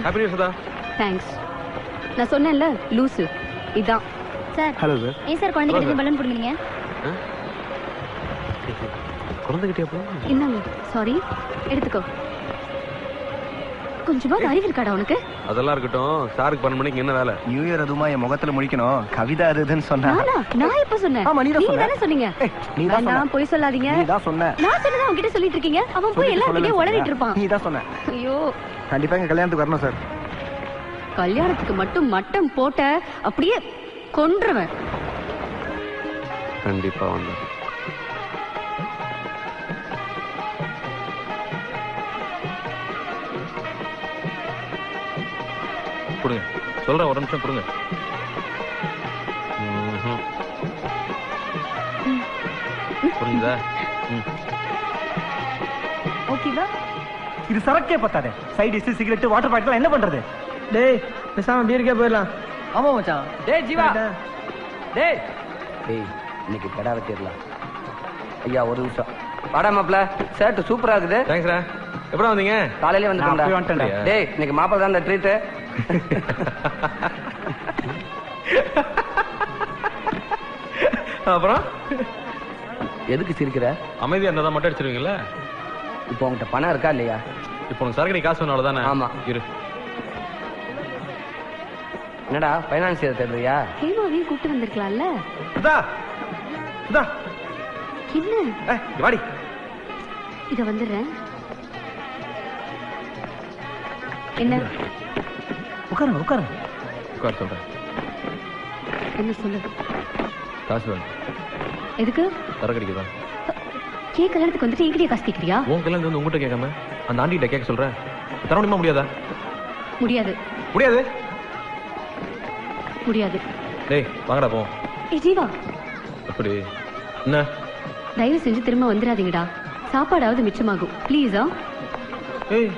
Happy new Sudha. Thanks. நான் சொன்னேன்ல லூசு இதான். சார். Hello sir. ஏன் சார் குழந்தைகிட்ட பலூன் கொடுங்க? குழந்தைகிட்டே போ. இந்தாங்க. சாரி. எடுத்துக்கோ. கொஞ்சமா அறிவு இருக்காடா உனக்கு? அதெல்லாம் இருக்கட்டும். சாருக்கு 12 மணிக்கு என்ன வேலை? நியூ இயர் அதுமா என் முகத்துல முடிக்கணும். கவிதா அதுன்னு சொன்னா. நான் எப்ப சொன்னேன்? ஆமா, நீ தானே சொன்னீங்க. நான் போய் சொல்லாதீங்க. நீ தான் சொன்ன. நான் சொன்னதா உன்கிட்ட சொல்லிட்டு இருக்கீங்க. அவன் போய் எல்லார்கிட்டயும் உளறிட்டு இருப்பான். நீ தான் சொன்ன. ஐயோ. கண்டிப்பா எங்க கல்யாணத்துக்கு வரணும் சார். கல்யாணத்துக்கு மட்டும் மட்டம் போட்ட அப்படியே கொன்றுவேன். கண்டிப்பா வந்து. கொடுங்க. சொல்றேன், ஒரு நிமிஷம் கொடுங்க. புரியுதா? ஓகேவா? இது சரக்கே பத்தாதே. Side dish, cigarette, water bottle என்ன பண்றது? டேய் பேசாம பீருக்கே போயிடலாம். ஆமா மச்சான். டேய் ஜீவா. டேய் இன்னைக்கு கடை வெட்டிடலாம். ஐயா ஒரு நிமிஷம். வாடா மாப்பிள்ள, ஷர்ட் சூப்பரா இருக்குது. தேங்க்ஸ்ரா. எப்படா வந்தீங்க? காலையிலே வந்துட்டேன்டா. டேய் இன்னைக்கு மாப்பிள்ள தான் இந்த ட்ரீட். அப்புறம் எதுக்கு சிரிக்கிற? அமைதியா இருந்தா மட்டும் அடிச்சிருவீங்கல்ல. இப்போ உங்ககிட்ட பணம் இருக்கா இல்லையா? இப்போ உனக்கு சரக்கு நீ காசு வேணாலும் தானே? ஆமா. இரு. என்னடா பைனான்சியர் தேடுறியா? ஹேமாவையும் கூப்பிட்டு வந்திருக்கலாம்ல. சுதா சுதா என்ன? வாடி. இத வந்துடுறேன். என்ன? உட்காருங்க உட்காருங்க. உட்கார் சொல்றேன். என்ன சொல்லு? காசு வேணும். எதுக்கு? சரக்கு அடிக்கதான். கே கல்யாணத்துக்கு வந்துட்டு என்கிட்ட காசு கேட்கறியா? உன் கல்யாணம் வந்து உங்ககிட்ட கேட்காம அந்த ஆண்டிகிட்ட கேட்க சொல்றேன். தர முடியுமா முடியாதா? முடியாது. முடியாது. முடியாது. டேய் வாங்கடா போ. ஜீவா. அப்படி என்ன? தயவு செஞ்சு திரும்ப வந்துடாதீங்கடா. சாப்பாடாவது மிச்சமாகும் ப்ளீஸா. ஏய்